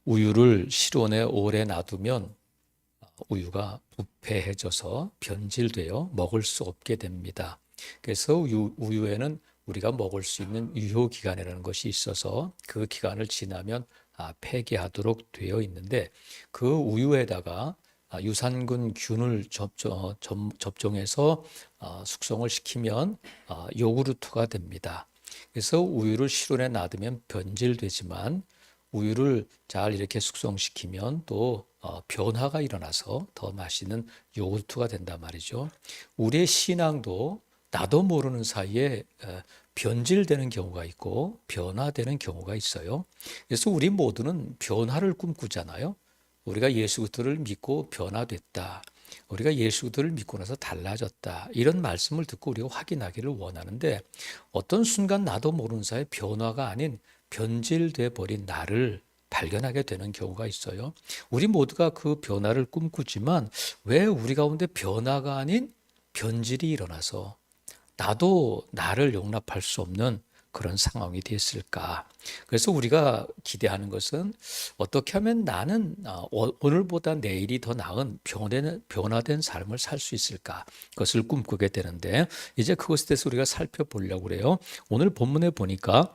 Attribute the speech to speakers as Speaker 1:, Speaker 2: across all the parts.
Speaker 1: 우유를 실온에 오래 놔두면 우유가 부패해져서 변질되어 먹을 수 없게 됩니다. 그래서 우유에는 우리가 먹을 수 있는 유효기간이라는 것이 있어서 그 기간을 지나면 폐기하도록 되어 있는데, 그 우유에다가 유산균을 접종해서 숙성을 시키면 요구르트가 됩니다. 그래서 우유를 실온에 놔두면 변질되지만 우유를 잘 이렇게 숙성시키면 또 변화가 일어나서 더 맛있는 요구르트가 된단 말이죠. 우리의 신앙도 나도 모르는 사이에 변질되는 경우가 있고 변화되는 경우가 있어요. 그래서 우리 모두는 변화를 꿈꾸잖아요. 우리가 예수 그리스도를 믿고 변화됐다, 우리가 예수 그리스도를 믿고 나서 달라졌다, 이런 말씀을 듣고 우리가 확인하기를 원하는데, 어떤 순간 나도 모르는 사이에 변화가 아닌 변질돼 버린 나를 발견하게 되는 경우가 있어요. 우리 모두가 그 변화를 꿈꾸지만 왜 우리 가운데 변화가 아닌 변질이 일어나서 나도 나를 용납할 수 없는 그런 상황이 됐을까? 그래서 우리가 기대하는 것은 어떻게 하면 나는 오늘보다 내일이 더 나은 변화된 삶을 살 수 있을까? 그것을 꿈꾸게 되는데, 이제 그것에 대해서 우리가 살펴보려고 그래요. 오늘 본문에 보니까,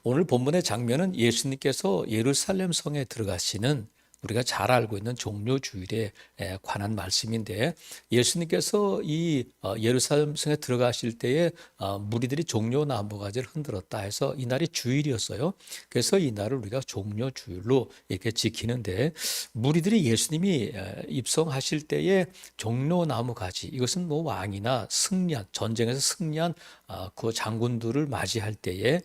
Speaker 1: 오늘 본문의 장면은 예수님께서 예루살렘 성에 들어가시는, 우리가 잘 알고 있는 종료주일에 관한 말씀인데, 예수님께서 이 예루살렘 성에 들어가실 때에 무리들이 종려나무 가지를 흔들었다 해서 이날이 주일이었어요. 그래서 이 날을 우리가 종려주일로 이렇게 지키는데, 무리들이 예수님이 입성하실 때에 종려나무 가지, 이것은 뭐 왕이나 승리한, 전쟁에서 승리한 그 장군들을 맞이할 때에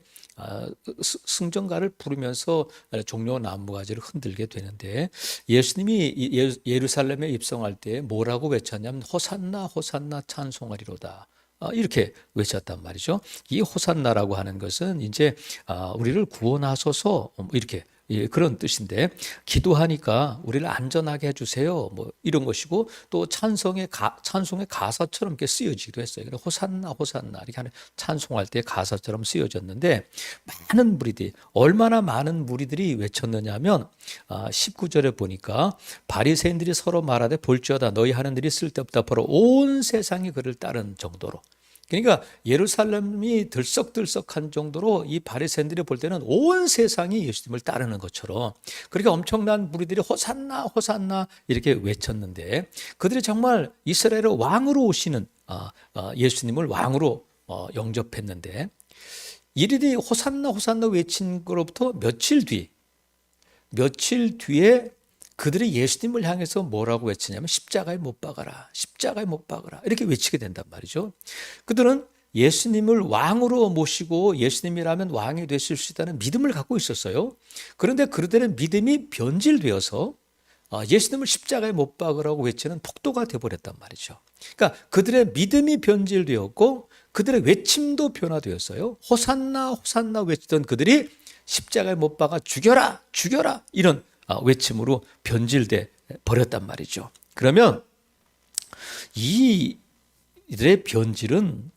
Speaker 1: 승전가를 부르면서 종려나무 가지를 흔들게 되는데, 예수님이 예루살렘에 입성할 때 뭐라고 외쳤냐면 호산나 호산나 찬송하리로다, 이렇게 외쳤단 말이죠. 이 호산나라고 하는 것은 이제 우리를 구원하소서, 이렇게 그런 뜻인데, 기도하니까 우리를 안전하게 해주세요, 뭐 이런 것이고, 또 찬송의 가사처럼 이렇게 쓰여지기도 했어요. 호산나 호산나 이렇게 하는, 찬송할 때 가사처럼 쓰여졌는데, 많은 무리들이, 얼마나 많은 무리들이 외쳤느냐면 19절에 보니까 바리새인들이 서로 말하되 볼지어다 너희 하는 일이 쓸데없다, 바로 온 세상이 그를 따른 정도로. 그러니까 예루살렘이 들썩들썩한 정도로 이 바리새인들이 볼 때는 온 세상이 예수님을 따르는 것처럼, 그러니까 엄청난 무리들이 호산나 호산나 이렇게 외쳤는데, 그들이 정말 이스라엘의 왕으로 오시는 예수님을 왕으로 영접했는데, 이들이 호산나 호산나 외친 거로부터 며칠 뒤에 그들이 예수님을 향해서 뭐라고 외치냐면 십자가에 못 박아라, 십자가에 못 박아라, 이렇게 외치게 된단 말이죠. 그들은 예수님을 왕으로 모시고 예수님이라면 왕이 되실 수 있다는 믿음을 갖고 있었어요. 그런데 그들의 믿음이 변질되어서 예수님을 십자가에 못 박으라고 외치는 폭도가 되어버렸단 말이죠. 그러니까 그들의 믿음이 변질되었고 그들의 외침도 변화되었어요. 호산나 호산나 외치던 그들이 십자가에 못 박아 죽여라 죽여라, 이런 외침으로 변질돼 버렸단 말이죠. 그러면 이들의 변질은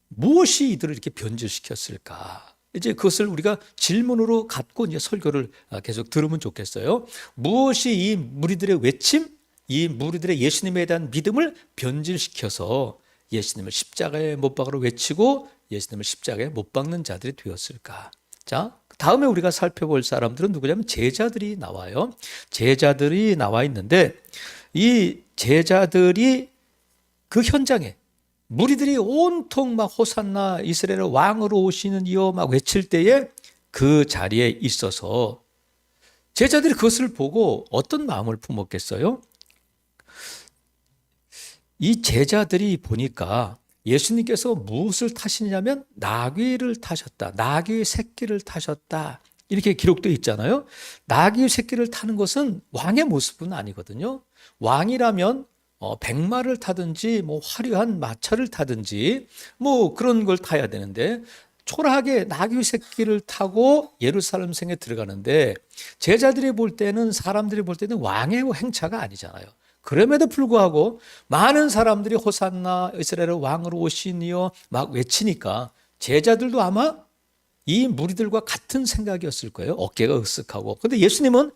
Speaker 1: 무엇이 이들을 이렇게 변질시켰을까? 이제 그것을 우리가 질문으로 갖고 이제 설교를 계속 들으면 좋겠어요. 무엇이 이 무리들의 외침, 이 무리들의 예수님에 대한 믿음을 변질시켜서 예수님을 십자가에 못 박으러 외치고 예수님을 십자가에 못 박는 자들이 되었을까? 자, 다음에 우리가 살펴볼 사람들은 누구냐면 제자들이 나와요. 제자들이 나와 있는데, 이 제자들이 그 현장에, 무리들이 온통 막 호산나 이스라엘의 왕으로 오시는 이여 막 외칠 때에 그 자리에 있어서 제자들이 그것을 보고 어떤 마음을 품었겠어요? 이 제자들이 보니까 예수님께서 무엇을 타시냐면 나귀를 타셨다, 나귀의 새끼를 타셨다, 이렇게 기록되어 있잖아요. 나귀의 새끼를 타는 것은 왕의 모습은 아니거든요. 왕이라면 백마를 타든지 뭐 화려한 마차를 타든지 뭐 그런 걸 타야 되는데, 초라하게 나귀 새끼를 타고 예루살렘 성에 들어가는데, 제자들이 볼 때는, 사람들이 볼 때는 왕의 행차가 아니잖아요. 그럼에도 불구하고 많은 사람들이 호산나 이스라엘의 왕으로 오시니요 막 외치니까 제자들도 아마 이 무리들과 같은 생각이었을 거예요. 어깨가 으쓱하고. 근데 예수님은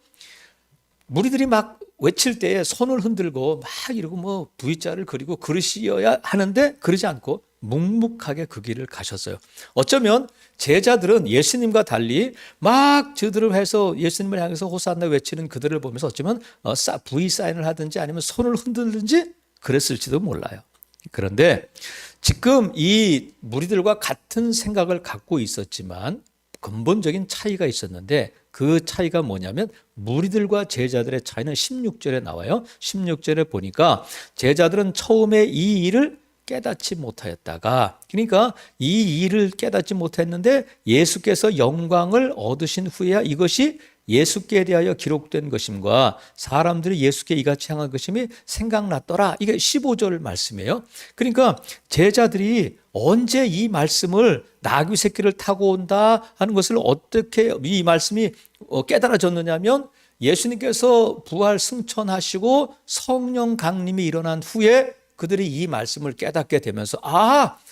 Speaker 1: 무리들이 막 외칠 때에 손을 흔들고 막 이러고 뭐 V자를 그리고 그러시어야 하는데 그러지 않고 묵묵하게 그 길을 가셨어요. 어쩌면 제자들은 예수님과 달리 막 저들을 해서 예수님을 향해서 호산나 외치는 그들을 보면서 어쩌면 V 사인을 하든지 아니면 손을 흔들든지 그랬을지도 몰라요. 그런데 지금 이 무리들과 같은 생각을 갖고 있었지만 근본적인 차이가 있었는데 그 차이가 뭐냐면 무리들과 제자들의 차이는 16절에 나와요. 16절에 보니까 제자들은 처음에 이 일을 깨닫지 못하였다가, 그러니까 이 일을 깨닫지 못했는데 예수께서 영광을 얻으신 후에야 이것이 예수께 대하여 기록된 것임과 사람들이 예수께 이같이 향한 것임이 생각났더라. 이게 15절 말씀이에요. 그러니까 제자들이 언제 이 말씀을 나귀 새끼를 타고 온다 하는 것을 어떻게 이 말씀이 깨달아졌느냐면 예수님께서 부활 승천하시고 성령 강림이 일어난 후에 그들이 이 말씀을 깨닫게 되면서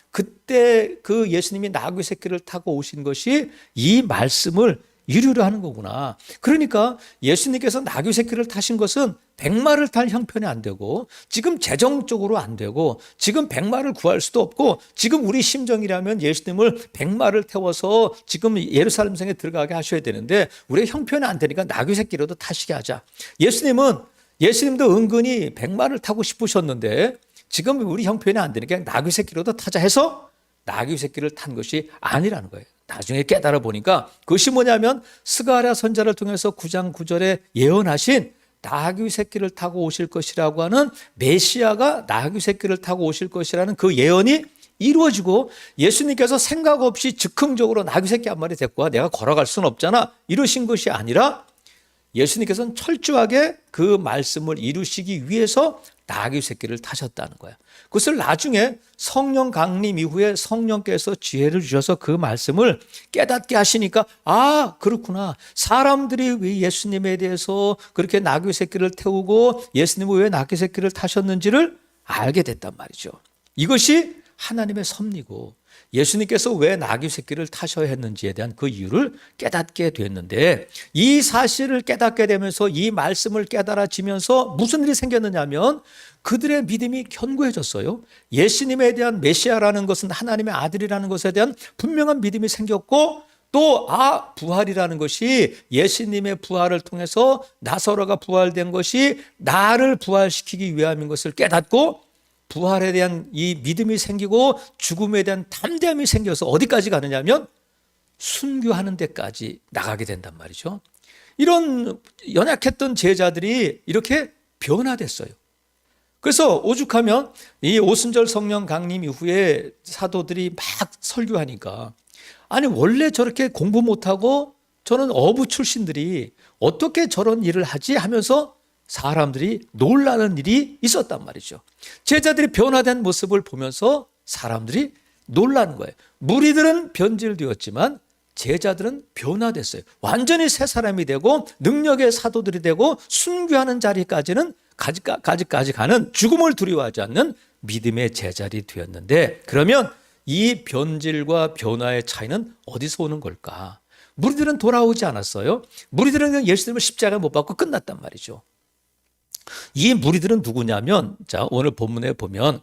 Speaker 1: 그때 그 예수님이 나귀 새끼를 타고 오신 것이 이 말씀을 이루려 하는 거구나. 그러니까 예수님께서 나귀 새끼를 타신 것은 백마를 탈 형편이 안 되고 지금 재정적으로 안 되고 지금 백마를 구할 수도 없고 지금 우리 심정이라면 예수님을 백마를 태워서 지금 예루살렘 성에 들어가게 하셔야 되는데 우리 형편이 안 되니까 나귀 새끼라도 타시게 하자. 예수님도 은근히 백마를 타고 싶으셨는데 지금 우리 형편이 안 되니까 나귀 새끼라도 타자 해서 나귀 새끼를 탄 것이 아니라는 거예요. 나중에 깨달아 보니까 그것이 뭐냐면 스가랴 선지자를 통해서 9장 9절에 예언하신 나귀 새끼를 타고 오실 것이라고 하는 메시아가 나귀 새끼를 타고 오실 것이라는 그 예언이 이루어지고 예수님께서 생각 없이 즉흥적으로 나귀 새끼 한 마리 데리고 와 내가 걸어갈 수는 없잖아 이러신 것이 아니라 예수님께서는 철저하게 그 말씀을 이루시기 위해서 나귀 새끼를 타셨다는 거예요. 그것을 나중에 성령 강림 이후에 성령께서 지혜를 주셔서 그 말씀을 깨닫게 하시니까 그렇구나. 사람들이 왜 예수님에 대해서 그렇게 나귀 새끼를 태우고 예수님은 왜 나귀 새끼를 타셨는지를 알게 됐단 말이죠. 이것이 하나님의 섭리고 예수님께서 왜 나귀 새끼를 타셔야 했는지에 대한 그 이유를 깨닫게 됐는데 이 사실을 깨닫게 되면서 이 말씀을 깨달아지면서 무슨 일이 생겼느냐면 그들의 믿음이 견고해졌어요. 예수님에 대한 메시아라는 것은 하나님의 아들이라는 것에 대한 분명한 믿음이 생겼고 또 부활이라는 것이 예수님의 부활을 통해서 나사로가 부활된 것이 나를 부활시키기 위함인 것을 깨닫고 부활에 대한 이 믿음이 생기고 죽음에 대한 담대함이 생겨서 어디까지 가느냐면 순교하는 데까지 나가게 된단 말이죠. 이런 연약했던 제자들이 이렇게 변화됐어요. 그래서 오죽하면 이 오순절 성령 강림 이후에 사도들이 막 설교하니까 원래 저렇게 공부 못하고 저는 어부 출신들이 어떻게 저런 일을 하지 하면서 사람들이 놀라는 일이 있었단 말이죠. 제자들이 변화된 모습을 보면서 사람들이 놀라는 거예요. 무리들은 변질되었지만 제자들은 변화됐어요. 완전히 새 사람이 되고 능력의 사도들이 되고 순교하는 자리까지는 까지 가는 죽음을 두려워하지 않는 믿음의 제자리 되었는데 그러면 이 변질과 변화의 차이는 어디서 오는 걸까? 무리들은 돌아오지 않았어요. 무리들은 예수님을 십자가에 못 박고 끝났단 말이죠. 이 무리들은 누구냐면 오늘 본문에 보면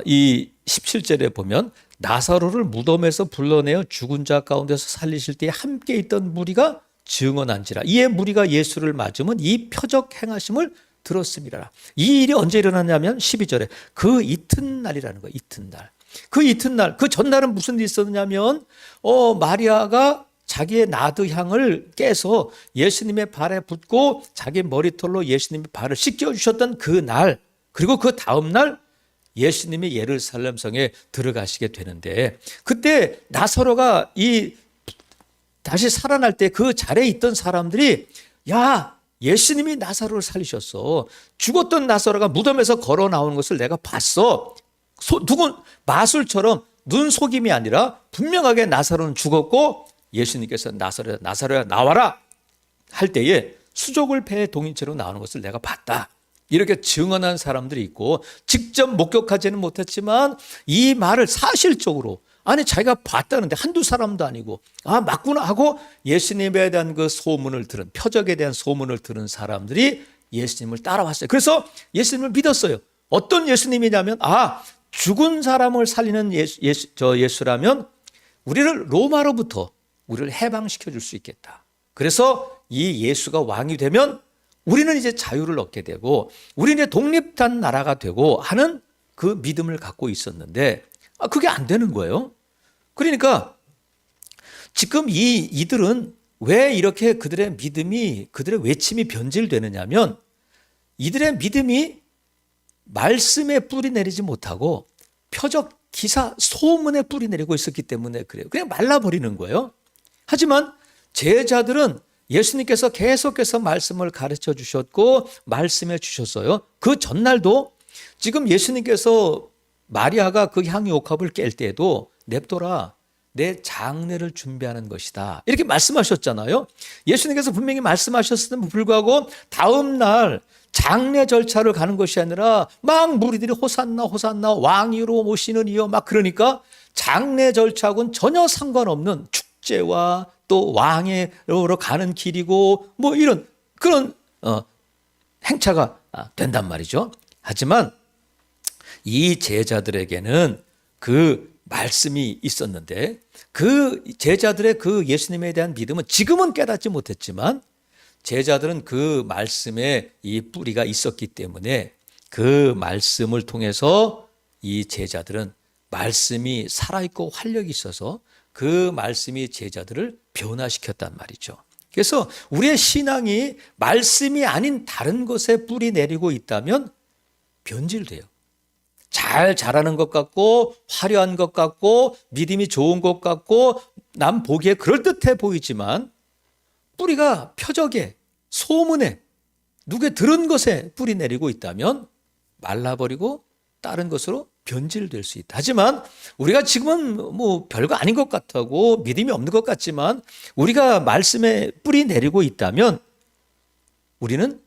Speaker 1: 이 17절에 보면 나사로를 무덤에서 불러내어 죽은 자 가운데서 살리실 때에 함께 있던 무리가 증언한지라 이에 무리가 예수를 맞으면 이 표적 행하심을 들었습니다. 이 일이 언제 일어났냐면 12절에 그 이튿날이라는 거예요. 이튿날. 그 이튿날 그 전날은 무슨 일이 있었냐면 마리아가 자기의 나드 향을 깨서 예수님의 발에 붓고 자기 머리털로 예수님의 발을 씻겨주셨던 그 날 그리고 그 다음 날 예수님이 예루살렘 성에 들어가시게 되는데 그때 나사로가 다시 살아날 때 그 자리에 있던 사람들이 예수님이 나사로를 살리셨어. 죽었던 나사로가 무덤에서 걸어 나오는 것을 내가 봤어. 누군 마술처럼 눈속임이 아니라 분명하게 나사로는 죽었고 예수님께서 나사로야 나와라 할 때에 수족을 배에 동인채로 나오는 것을 내가 봤다. 이렇게 증언한 사람들이 있고 직접 목격하지는 못했지만 이 말을 사실적으로 아니 자기가 봤다는데 한두 사람도 아니고 아 맞구나 하고 예수님에 대한 그 소문을 들은 표적에 대한 소문을 들은 사람들이 예수님을 따라왔어요. 그래서 예수님을 믿었어요. 어떤 예수님이냐면 아 죽은 사람을 살리는 예수라면 우리를 로마로부터 우리를 해방시켜 줄 수 있겠다. 그래서 이 예수가 왕이 되면 우리는 이제 자유를 얻게 되고 우리는 독립한 나라가 되고 하는 그 믿음을 갖고 있었는데 그게 안 되는 거예요. 그러니까 지금 이들은 왜 이렇게 그들의 믿음이 그들의 외침이 변질되느냐면 이들의 믿음이 말씀에 뿌리 내리지 못하고 표적, 기사, 소문에 뿌리 내리고 있었기 때문에 그래요. 그냥 말라버리는 거예요. 하지만 제자들은 예수님께서 계속해서 말씀을 가르쳐 주셨고 말씀해 주셨어요. 그 전날도 지금 예수님께서 마리아가 그 향유옥합을 깰 때에도 냅둬라 내 장례를 준비하는 것이다 이렇게 말씀하셨잖아요. 예수님께서 분명히 말씀하셨음에도 불구하고 다음 날 장례 절차를 가는 것이 아니라 막 무리들이 호산나 호산나 왕이로 모시는 이여 막 그러니까 장례 절차하고는 전혀 상관없는 축제와 또 왕으로 가는 길이고 뭐 이런 그런 행차가 된단 말이죠. 하지만 이 제자들에게는 그 말씀이 있었는데 그 제자들의 그 예수님에 대한 믿음은 지금은 깨닫지 못했지만 제자들은 그 말씀에 이 뿌리가 있었기 때문에 그 말씀을 통해서 이 제자들은 말씀이 살아있고 활력이 있어서 그 말씀이 제자들을 변화시켰단 말이죠. 그래서 우리의 신앙이 말씀이 아닌 다른 것에 뿌리 내리고 있다면 변질돼요. 잘 자라는 것 같고 화려한 것 같고 믿음이 좋은 것 같고 남 보기에 그럴듯해 보이지만 뿌리가 표적에 소문에 누구의 들은 것에 뿌리 내리고 있다면 말라버리고 다른 것으로 변질될 수 있다. 하지만 우리가 지금은 뭐 별거 아닌 것 같고 믿음이 없는 것 같지만 우리가 말씀에 뿌리 내리고 있다면 우리는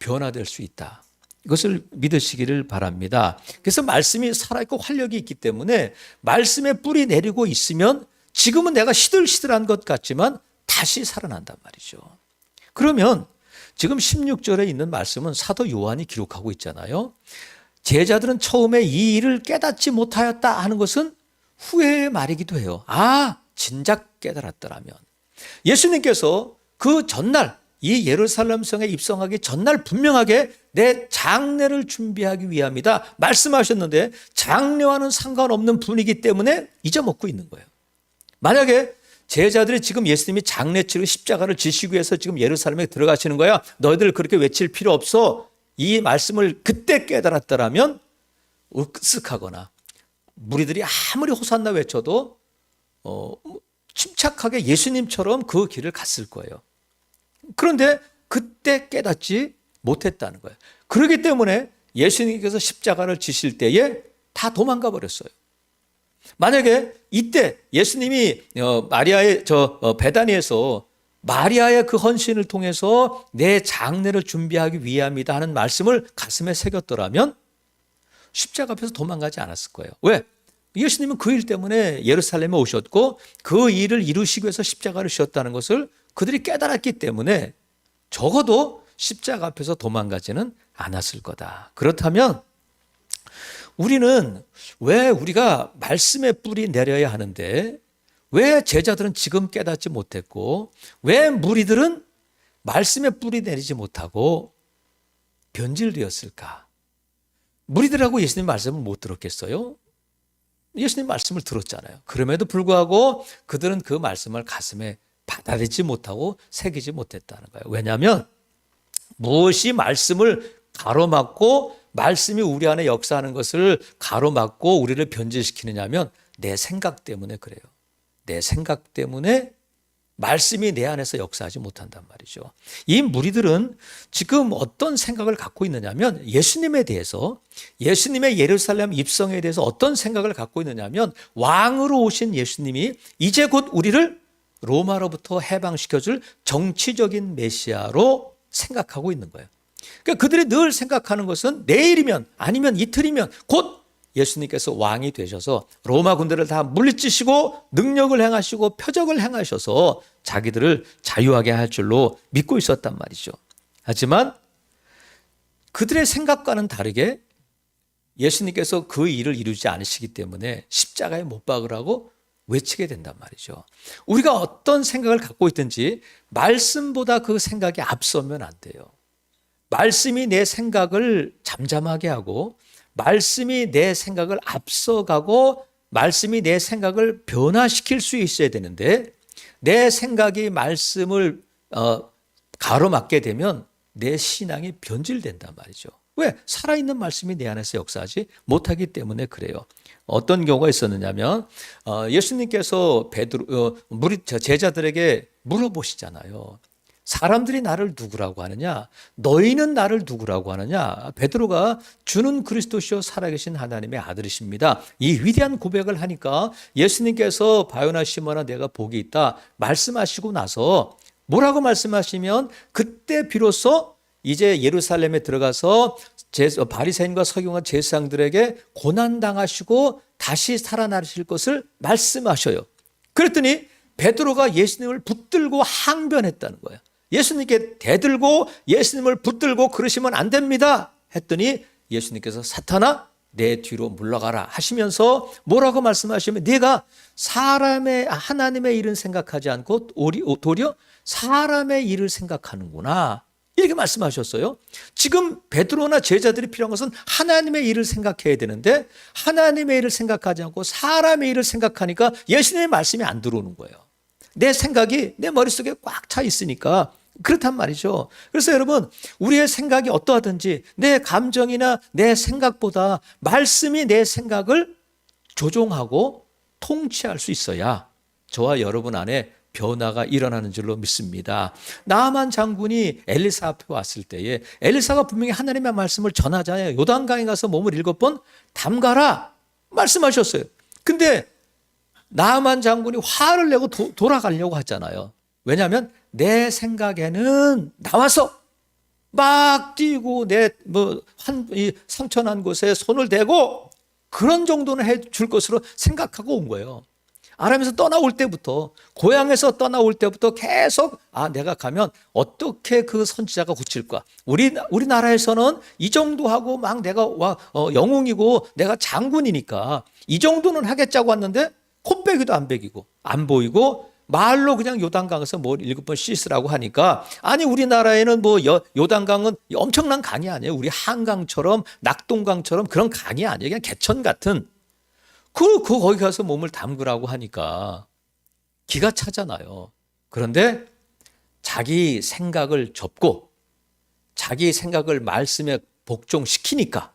Speaker 1: 변화될 수 있다. 이것을 믿으시기를 바랍니다. 그래서 말씀이 살아있고 활력이 있기 때문에 말씀에 뿌리 내리고 있으면 지금은 내가 시들시들한 것 같지만 다시 살아난단 말이죠. 그러면 지금 16절에 있는 말씀은 사도 요한이 기록하고 있잖아요. 제자들은 처음에 이 일을 깨닫지 못하였다 하는 것은 후회의 말이기도 해요. 아, 진작 깨달았더라면. 예수님께서 그 전날 이 예루살렘 성에 입성하기 전날 분명하게 내 장례를 준비하기 위함이다 말씀하셨는데 장례와는 상관없는 분이기 때문에 잊어먹고 있는 거예요. 만약에 제자들이 지금 예수님이 장례치로 십자가를 지시기 위해서 지금 예루살렘에 들어가시는 거야. 너희들 그렇게 외칠 필요 없어. 이 말씀을 그때 깨달았더라면 으쓱하거나 무리들이 아무리 호산나 외쳐도 침착하게 예수님처럼 그 길을 갔을 거예요. 그런데 그때 깨닫지 못했다는 거예요. 그렇기 때문에 예수님께서 십자가를 지실 때에 다 도망가 버렸어요. 만약에 이때 예수님이 마리아의 베다니에서 마리아의 그 헌신을 통해서 내 장례를 준비하기 위함이다 하는 말씀을 가슴에 새겼더라면 십자가 앞에서 도망가지 않았을 거예요. 왜? 예수님은 그 일 때문에 예루살렘에 오셨고 그 일을 이루시기 위해서 십자가를 지셨다는 것을 그들이 깨달았기 때문에 적어도 십자가 앞에서 도망가지는 않았을 거다. 그렇다면 우리는 왜 우리가 말씀에 뿌리 내려야 하는데 왜 제자들은 지금 깨닫지 못했고 왜 무리들은 말씀에 뿌리 내리지 못하고 변질되었을까? 무리들하고 예수님 말씀을 못 들었겠어요? 예수님 말씀을 들었잖아요. 그럼에도 불구하고 그들은 그 말씀을 가슴에 받아들이지 못하고 새기지 못했다는 거예요. 왜냐하면 무엇이 말씀을 가로막고 말씀이 우리 안에 역사하는 것을 가로막고 우리를 변질시키느냐면 내 생각 때문에 그래요. 내 생각 때문에 말씀이 내 안에서 역사하지 못한단 말이죠. 이 무리들은 지금 어떤 생각을 갖고 있느냐면 예수님에 대해서 예수님의 예루살렘 입성에 대해서 어떤 생각을 갖고 있느냐면 왕으로 오신 예수님이 이제 곧 우리를 로마로부터 해방시켜줄 정치적인 메시아로 생각하고 있는 거예요. 그러니까 그들이 늘 생각하는 것은 내일이면 아니면 이틀이면 곧 예수님께서 왕이 되셔서 로마 군대를 다 물리치시고 능력을 행하시고 표적을 행하셔서 자기들을 자유하게 할 줄로 믿고 있었단 말이죠. 하지만 그들의 생각과는 다르게 예수님께서 그 일을 이루지 않으시기 때문에 십자가에 못 박으라고 외치게 된단 말이죠. 우리가 어떤 생각을 갖고 있든지 말씀보다 그 생각이 앞서면 안 돼요. 말씀이 내 생각을 잠잠하게 하고 말씀이 내 생각을 앞서가고 말씀이 내 생각을 변화시킬 수 있어야 되는데 내 생각이 말씀을 가로막게 되면 내 신앙이 변질된단 말이죠. 왜? 살아있는 말씀이 내 안에서 역사하지 못하기 때문에 그래요. 어떤 경우가 있었느냐면 예수님께서 제자들에게 물어보시잖아요. 사람들이 나를 누구라고 하느냐? 너희는 나를 누구라고 하느냐? 베드로가 주는 그리스도시요 살아계신 하나님의 아들이십니다. 이 위대한 고백을 하니까 예수님께서 바요나 시몬아 내가 복이 있다 말씀하시고 나서 뭐라고 말씀하시면 그때 비로소 이제 예루살렘에 들어가서 바리새인과 서기관과 제사장들에게 고난당하시고 다시 살아나실 것을 말씀하셔요. 그랬더니 베드로가 예수님을 붙들고 항변했다는 거예요. 예수님께 대들고 예수님을 붙들고 그러시면 안 됩니다 했더니 예수님께서 사탄아 내 뒤로 물러가라 하시면서 뭐라고 말씀하시면 네가 하나님의 일은 생각하지 않고 도리어 사람의 일을 생각하는구나 이렇게 말씀하셨어요. 지금 베드로나 제자들이 필요한 것은 하나님의 일을 생각해야 되는데 하나님의 일을 생각하지 않고 사람의 일을 생각하니까 예수님의 말씀이 안 들어오는 거예요. 내 생각이 내 머릿속에 꽉 차 있으니까 그렇단 말이죠. 그래서 여러분 우리의 생각이 어떠하든지 내 감정이나 내 생각보다 말씀이 내 생각을 조종하고 통치할 수 있어야 저와 여러분 안에 변화가 일어나는 줄로 믿습니다. 나아만 장군이 엘리사 앞에 왔을 때에 엘리사가 분명히 하나님의 말씀을 전하잖아요. 요단강에 가서 몸을 7번 담가라 말씀하셨어요. 근데 나아만 장군이 화를 내고 돌아가려고 하잖아요. 왜냐하면 내 생각에는 나와서 막 뛰고 이 상처난 곳에 손을 대고 그런 정도는 해줄 것으로 생각하고 온 거예요. 아람에서 떠나올 때부터 고향에서 떠나올 때부터 계속 내가 가면 어떻게 그 선지자가 고칠까? 우리나라에서는 이 정도 하고 막 내가 영웅이고 내가 장군이니까 이 정도는 하겠자고 왔는데 콧배기도 안 배기고 안 보이고 말로 그냥 요단강에서 뭘 7번 씻으라고 하니까 아니 우리나라에는 요단강은 엄청난 강이 아니에요. 우리 한강처럼 낙동강처럼 그런 강이 아니에요. 그냥 개천 같은 거기 가서 몸을 담그라고 하니까 기가 차잖아요. 그런데 자기 생각을 접고 자기 생각을 말씀에 복종시키니까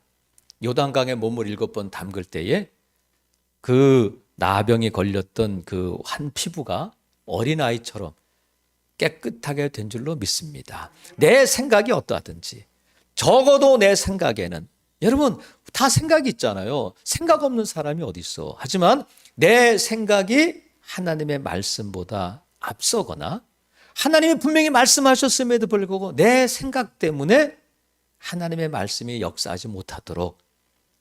Speaker 1: 요단강에 몸을 7번 담글 때에 그 나병이 걸렸던 그 한 피부가 어린아이처럼 깨끗하게 된 줄로 믿습니다. 내 생각이 어떠하든지 적어도 내 생각에는 여러분 다 생각이 있잖아요. 생각 없는 사람이 어디 있어. 하지만 내 생각이 하나님의 말씀보다 앞서거나 하나님이 분명히 말씀하셨음에도 불구하고 내 생각 때문에 하나님의 말씀이 역사하지 못하도록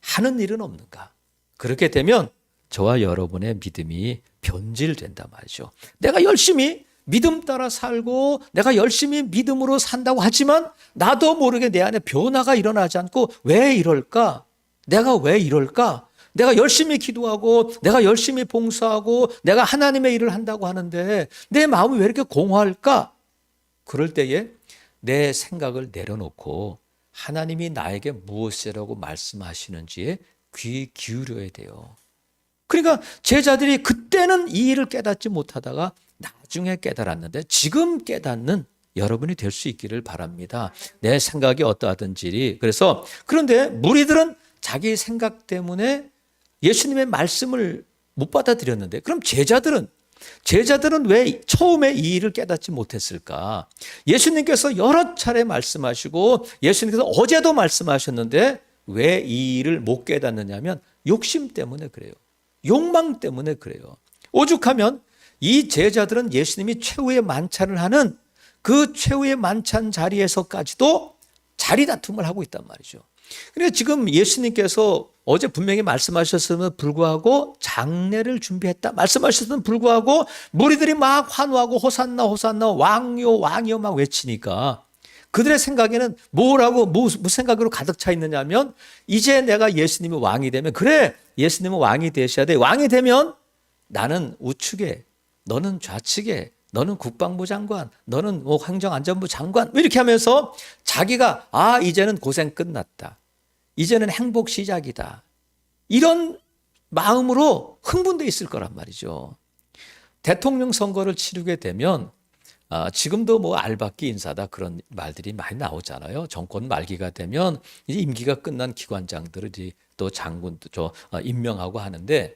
Speaker 1: 하는 일은 없는가. 그렇게 되면 저와 여러분의 믿음이 변질된단 말이죠. 내가 열심히 믿음 따라 살고 내가 열심히 믿음으로 산다고 하지만 나도 모르게 내 안에 변화가 일어나지 않고 왜 이럴까? 내가 왜 이럴까? 내가 열심히 기도하고 내가 열심히 봉사하고 내가 하나님의 일을 한다고 하는데 내 마음이 왜 이렇게 공허할까? 그럴 때에 내 생각을 내려놓고 하나님이 나에게 무엇이라고 말씀하시는지에 귀 기울여야 돼요. 그러니까 제자들이 그때는 이 일을 깨닫지 못하다가 나중에 깨달았는데 지금 깨닫는 여러분이 될 수 있기를 바랍니다. 내 생각이 어떠하든지. 그런데 무리들은 자기 생각 때문에 예수님의 말씀을 못 받아들였는데 그럼 제자들은 왜 처음에 이 일을 깨닫지 못했을까? 예수님께서 여러 차례 말씀하시고 예수님께서 어제도 말씀하셨는데 왜 이 일을 못 깨닫느냐면 욕심 때문에 그래요. 욕망 때문에 그래요. 오죽하면 이 제자들은 예수님이 최후의 만찬을 하는 그 최후의 만찬 자리에서까지도 자리 다툼을 하고 있단 말이죠. 그러니까 지금 예수님께서 어제 분명히 말씀하셨음에도 불구하고 장례를 준비했다 말씀하셨음에도 불구하고 무리들이 막 환호하고 호산나 호산나 왕이요 왕이요 막 외치니까 그들의 생각에는 뭐라고 무슨 생각으로 가득 차 있느냐면 이제 내가 예수님이 왕이 되면 그래 예수님은 왕이 되셔야 돼. 왕이 되면 나는 우측에 너는 좌측에 너는 국방부 장관 너는 뭐 행정안전부 장관 이렇게 하면서 자기가 이제는 고생 끝났다. 이제는 행복 시작이다. 이런 마음으로 흥분돼 있을 거란 말이죠. 대통령 선거를 치르게 되면 지금도 뭐 알박기 인사다 그런 말들이 많이 나오잖아요. 정권 말기가 되면 이제 임기가 끝난 기관장들을 또 장군도 임명하고 하는데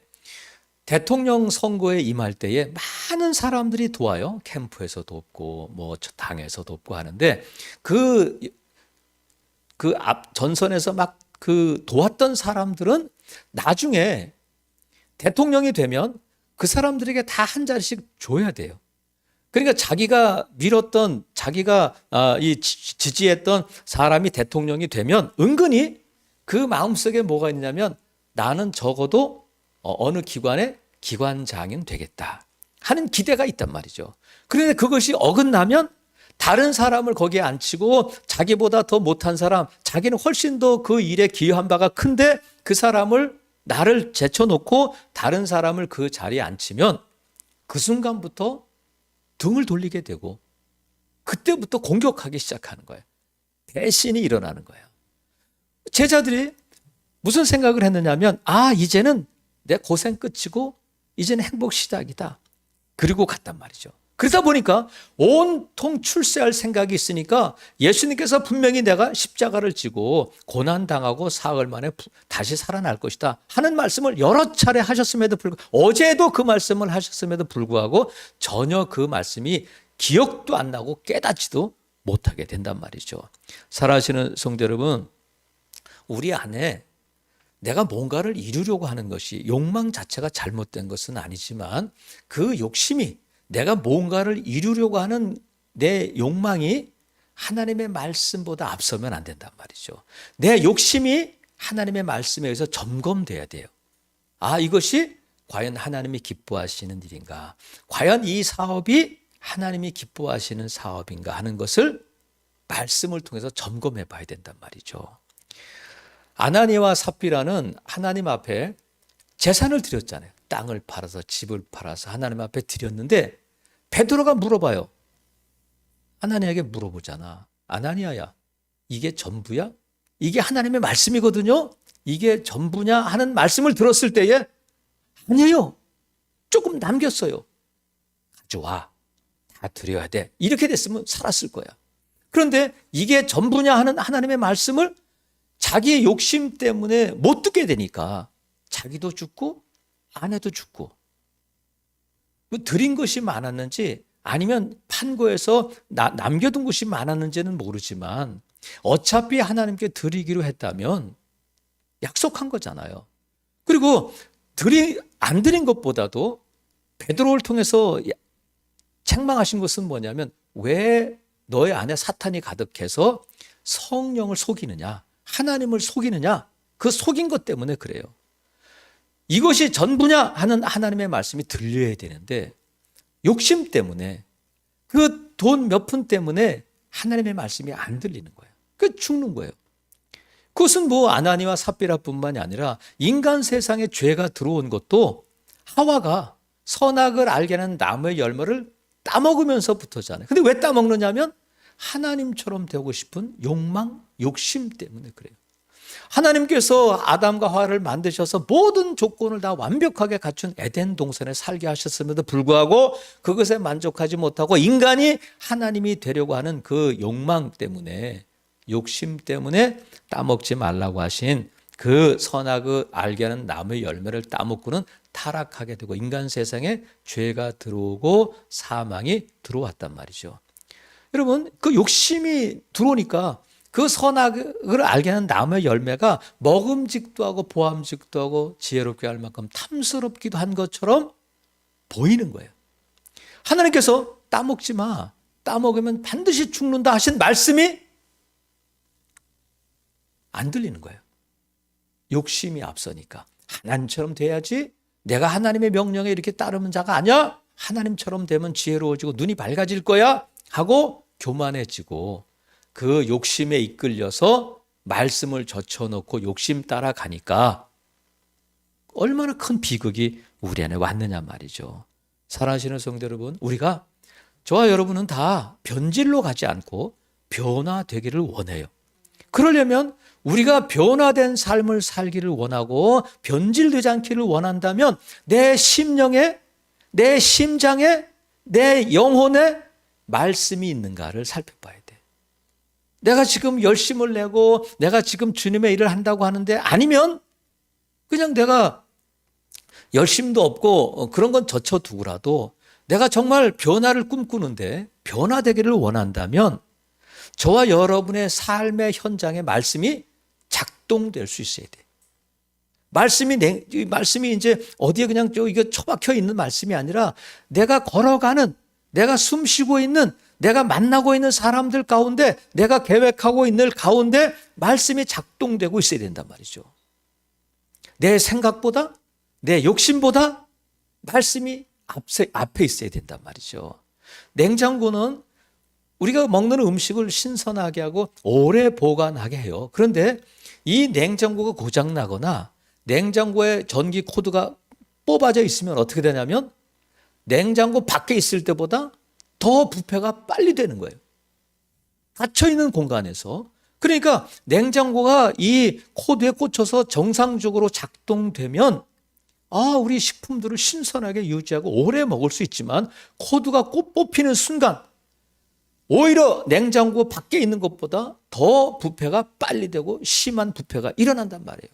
Speaker 1: 대통령 선거에 임할 때에 많은 사람들이 도와요. 캠프에서 돕고 뭐 당에서 돕고 하는데 그 앞 전선에서 막 도왔던 사람들은 나중에 대통령이 되면 그 사람들에게 다 한 자리씩 줘야 돼요. 그러니까 자기가 밀었던 자기가 지지했던 사람이 대통령이 되면 은근히 그 마음속에 뭐가 있냐면 나는 적어도 어느 기관의 기관장인 되겠다 하는 기대가 있단 말이죠. 그런데 그것이 어긋나면 다른 사람을 거기에 앉히고 자기보다 더 못한 사람, 자기는 훨씬 더 그 일에 기여한 바가 큰데 그 사람을 나를 제쳐놓고 다른 사람을 그 자리에 앉히면 그 순간부터 등을 돌리게 되고 그때부터 공격하기 시작하는 거예요. 배신이 일어나는 거예요. 제자들이 무슨 생각을 했느냐면 이제는 내 고생 끝이고 이제는 행복 시작이다. 그리고 갔단 말이죠. 그러다 보니까 온통 출세할 생각이 있으니까 예수님께서 분명히 내가 십자가를 지고 고난당하고 사흘 만에 다시 살아날 것이다 하는 말씀을 여러 차례 하셨음에도 불구하고 어제도 그 말씀을 하셨음에도 불구하고 전혀 그 말씀이 기억도 안 나고 깨닫지도 못하게 된단 말이죠. 사랑하시는 성도 여러분, 우리 안에 내가 뭔가를 이루려고 하는 것이 욕망 자체가 잘못된 것은 아니지만 그 욕심이 내가 뭔가를 이루려고 하는 내 욕망이 하나님의 말씀보다 앞서면 안 된단 말이죠. 내 욕심이 하나님의 말씀에 의해서 점검돼야 돼요. 이것이 과연 하나님이 기뻐하시는 일인가? 과연 이 사업이 하나님이 기뻐하시는 사업인가 하는 것을 말씀을 통해서 점검해 봐야 된단 말이죠. 아나니아와 삽비라는 하나님 앞에 재산을 드렸잖아요. 땅을 팔아서 집을 팔아서 하나님 앞에 드렸는데 베드로가 물어봐요. 아나니아에게 물어보잖아. 아나니아야, 이게 전부야? 이게 하나님의 말씀이거든요. 이게 전부냐 하는 말씀을 들었을 때에 아니에요. 조금 남겼어요. 가져와. 다 드려야 돼. 이렇게 됐으면 살았을 거야. 그런데 이게 전부냐 하는 하나님의 말씀을 자기의 욕심 때문에 못 듣게 되니까 자기도 죽고 아내도 죽고 드린 것이 많았는지 아니면 판고에서 남겨둔 것이 많았는지는 모르지만 어차피 하나님께 드리기로 했다면 약속한 거잖아요. 그리고 안 드린 것보다도 베드로를 통해서 책망하신 것은 뭐냐면 왜 너의 안에 사탄이 가득해서 성령을 속이느냐, 하나님을 속이느냐, 그 속인 것 때문에 그래요. 이것이 전부냐 하는 하나님의 말씀이 들려야 되는데 욕심 때문에 그 돈 몇 푼 때문에 하나님의 말씀이 안 들리는 거예요. 그 죽는 거예요. 그것은 뭐 아나니와 삽비라뿐만이 아니라 인간 세상에 죄가 들어온 것도 하와가 선악을 알게 하는 나무의 열매를 따먹으면서부터잖아요. 근데 왜 따먹느냐면 하나님처럼 되고 싶은 욕망, 욕심 때문에 그래요. 하나님께서 아담과 하와를 만드셔서 모든 조건을 다 완벽하게 갖춘 에덴 동산에 살게 하셨음에도 불구하고 그것에 만족하지 못하고 인간이 하나님이 되려고 하는 그 욕망 때문에 욕심 때문에 따먹지 말라고 하신 그 선악을 알게 하는 나무의 열매를 따먹고는 타락하게 되고 인간 세상에 죄가 들어오고 사망이 들어왔단 말이죠. 여러분, 그 욕심이 들어오니까 그 선악을 알게 하는 나무의 열매가 먹음직도 하고 보암직도 하고 지혜롭게 할 만큼 탐스럽기도 한 것처럼 보이는 거예요. 하나님께서 따먹지 마. 따먹으면 반드시 죽는다 하신 말씀이 안 들리는 거예요. 욕심이 앞서니까. 하나님처럼 돼야지. 내가 하나님의 명령에 이렇게 따르는 자가 아니야. 하나님처럼 되면 지혜로워지고 눈이 밝아질 거야 하고 교만해지고, 그 욕심에 이끌려서 말씀을 젖혀놓고 욕심 따라가니까 얼마나 큰 비극이 우리 안에 왔느냐 말이죠. 사랑하시는 성도 여러분, 우리가, 저와 여러분은 다 변질로 가지 않고 변화되기를 원해요. 그러려면 우리가 변화된 삶을 살기를 원하고 변질되지 않기를 원한다면 내 심령에, 내 심장에, 내 영혼에 말씀이 있는가를 살펴봐야 돼. 내가 지금 열심을 내고 내가 지금 주님의 일을 한다고 하는데, 아니면 그냥 내가 열심도 없고 그런 건 젖혀두고라도 내가 정말 변화를 꿈꾸는데, 변화되기를 원한다면 저와 여러분의 삶의 현장에 말씀이 작동될 수 있어야 돼. 말씀이 이제 어디에 그냥 이게 처박혀 있는 말씀이 아니라, 내가 걸어가는, 내가 숨 쉬고 있는, 내가 만나고 있는 사람들 가운데, 내가 계획하고 있는 가운데 말씀이 작동되고 있어야 된단 말이죠. 내 생각보다, 내 욕심보다 말씀이 앞에 있어야 된단 말이죠. 냉장고는 우리가 먹는 음식을 신선하게 하고 오래 보관하게 해요. 그런데 이 냉장고가 고장나거나 냉장고에 전기 코드가 뽑아져 있으면 어떻게 되냐면, 냉장고 밖에 있을 때보다 더 부패가 빨리 되는 거예요. 닫혀있는 공간에서. 그러니까 냉장고가 이 코드에 꽂혀서 정상적으로 작동되면 우리 식품들을 신선하게 유지하고 오래 먹을 수 있지만, 코드가 뽑히는 순간 오히려 냉장고 밖에 있는 것보다 더 부패가 빨리 되고 심한 부패가 일어난단 말이에요.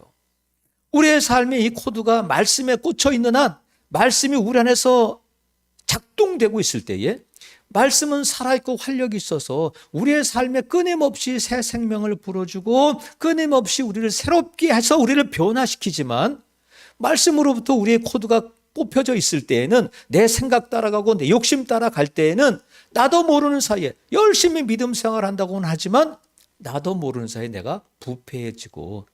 Speaker 1: 우리의 삶에 이 코드가 말씀에 꽂혀 있는 한, 말씀이 우리 안에서 작동되고 있을 때에, 말씀은 살아있고 활력이 있어서 우리의 삶에 끊임없이 새 생명을 불어주고 끊임없이 우리를 새롭게 해서 우리를 변화시키지만, 말씀으로부터 우리의 코드가 뽑혀져 있을 때에는, 내 생각 따라가고 내 욕심 따라갈 때에는 나도 모르는 사이에 열심히 믿음 생활한다고는 하지만 나도 모르는 사이에 내가 부패해지고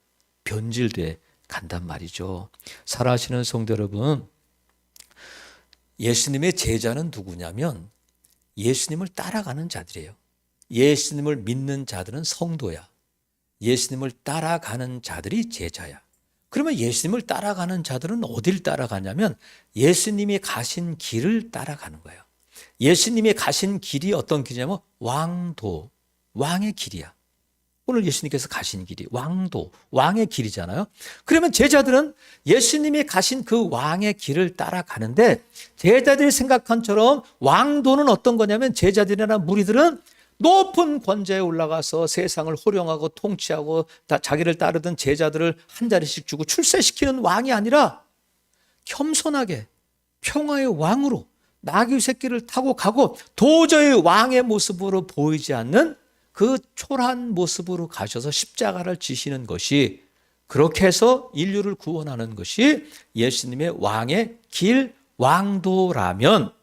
Speaker 1: 변질돼 간단 말이죠. 사랑하시는 성도 여러분, 예수님의 제자는 누구냐면 예수님을 따라가는 자들이에요. 예수님을 믿는 자들은 성도야. 예수님을 따라가는 자들이 제자야. 그러면 예수님을 따라가는 자들은 어딜 따라가냐면 예수님이 가신 길을 따라가는 거예요. 예수님이 가신 길이 어떤 길이냐면 왕도, 왕의 길이야. 오늘 예수님께서 가신 길이 왕도, 왕의 길이잖아요. 그러면 제자들은 예수님이 가신 그 왕의 길을 따라가는데, 제자들이 생각한 처럼 왕도는 어떤 거냐면, 제자들이나 무리들은 높은 권좌에 올라가서 세상을 호령하고 통치하고 자기를 따르던 제자들을 한 자리씩 주고 출세시키는 왕이 아니라, 겸손하게 평화의 왕으로 나귀 새끼를 타고 가고 도저히 왕의 모습으로 보이지 않는 그 초라한 모습으로 가셔서 십자가를 지시는 것이, 그렇게 해서 인류를 구원하는 것이 예수님의 왕의 길, 왕도라면,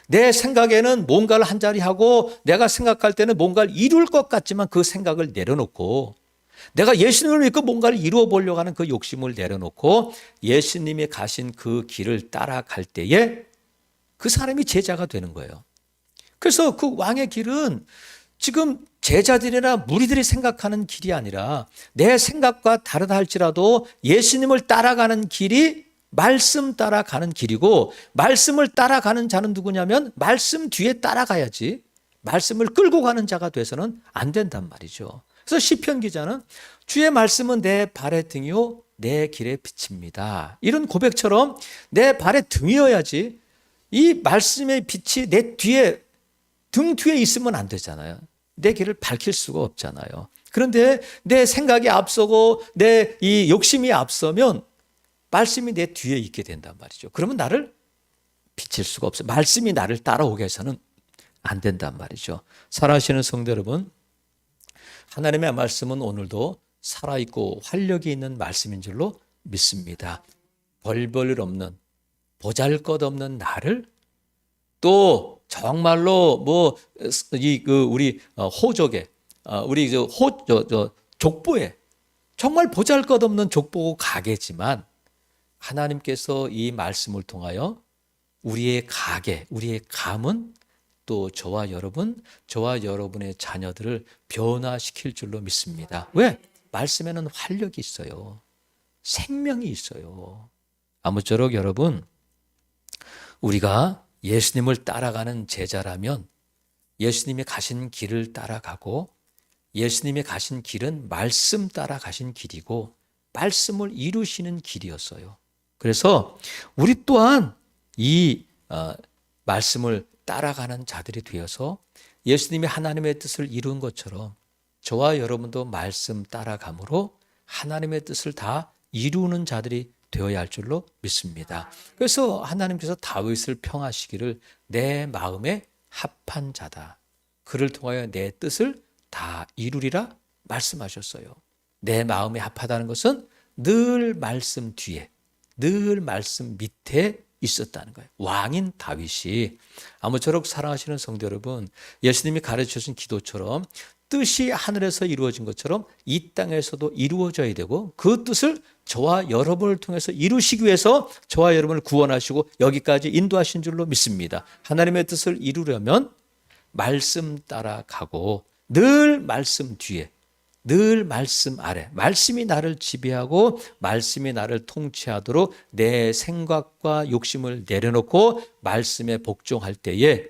Speaker 1: 내 생각에는 뭔가를 한 자리 하고 내가 생각할 때는 뭔가를 이룰 것 같지만 그 생각을 내려놓고, 내가 예수님을 믿고 뭔가를 이루어 보려고 하는 그 욕심을 내려놓고 예수님이 가신 그 길을 따라갈 때에 그 사람이 제자가 되는 거예요. 그래서 그 왕의 길은 지금 제자들이나 무리들이 생각하는 길이 아니라, 내 생각과 다르다 할지라도 예수님을 따라가는 길이 말씀 따라가는 길이고, 말씀을 따라가는 자는 누구냐면 말씀 뒤에 따라가야지, 말씀을 끌고 가는 자가 돼서는 안 된단 말이죠. 그래서 시편 기자는 주의 말씀은 내 발의 등이요 내 길의 빛입니다. 이런 고백처럼 내 발의 등이어야지, 이 말씀의 빛이 내 뒤에, 등 뒤에 있으면 안 되잖아요. 내 길을 밝힐 수가 없잖아요. 그런데 내 생각이 앞서고 내 이 욕심이 앞서면 말씀이 내 뒤에 있게 된단 말이죠. 그러면 나를 비칠 수가 없어요. 말씀이 나를 따라오게 해서는 안 된단 말이죠. 사랑하시는 성도 여러분, 하나님의 말씀은 오늘도 살아있고 활력이 있는 말씀인 줄로 믿습니다. 벌벌 없는, 보잘것없는 나를, 또 정말로 우리 호족에, 우리 족보에 정말 보잘것없는 족보 가게지만 하나님께서 이 말씀을 통하여 우리의 가게, 우리의 감은 또 저와 여러분의 자녀들을 변화시킬 줄로 믿습니다. 왜? 말씀에는 활력이 있어요. 생명이 있어요. 아무쪼록 여러분, 우리가 예수님을 따라가는 제자라면 예수님이 가신 길을 따라가고 예수님이 가신 길은 말씀 따라 가신 길이고 말씀을 이루시는 길이었어요. 그래서 우리 또한 이 말씀을 따라가는 자들이 되어서 예수님이 하나님의 뜻을 이룬 것처럼 저와 여러분도 말씀 따라감으로 하나님의 뜻을 다 이루는 자들이 되어야 할 줄로 믿습니다. 그래서 하나님께서 다윗을 평하시기를 내 마음에 합한 자다. 그를 통하여 내 뜻을 다 이루리라 말씀하셨어요. 내 마음에 합하다는 것은 늘 말씀 뒤에, 늘 말씀 밑에 있었다는 거예요. 왕인 다윗이 아무쪼록 사랑하시는 성도 여러분, 예수님이 가르쳐주신 기도처럼 뜻이 하늘에서 이루어진 것처럼 이 땅에서도 이루어져야 되고 그 뜻을 저와 여러분을 통해서 이루시기 위해서 저와 여러분을 구원하시고 여기까지 인도하신 줄로 믿습니다. 하나님의 뜻을 이루려면 말씀 따라가고 늘 말씀 뒤에, 늘 말씀 아래, 말씀이 나를 지배하고 말씀이 나를 통치하도록 내 생각과 욕심을 내려놓고 말씀에 복종할 때에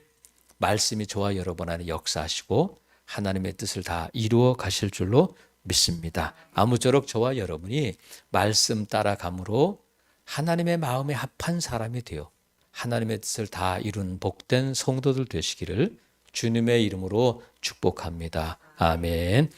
Speaker 1: 말씀이 저와 여러분 안에 역사하시고 하나님의 뜻을 다 이루어 가실 줄로 믿습니다. 아무쪼록 저와 여러분이 말씀 따라감으로 하나님의 마음에 합한 사람이 되어 하나님의 뜻을 다 이룬 복된 성도들 되시기를 주님의 이름으로 축복합니다. 아멘.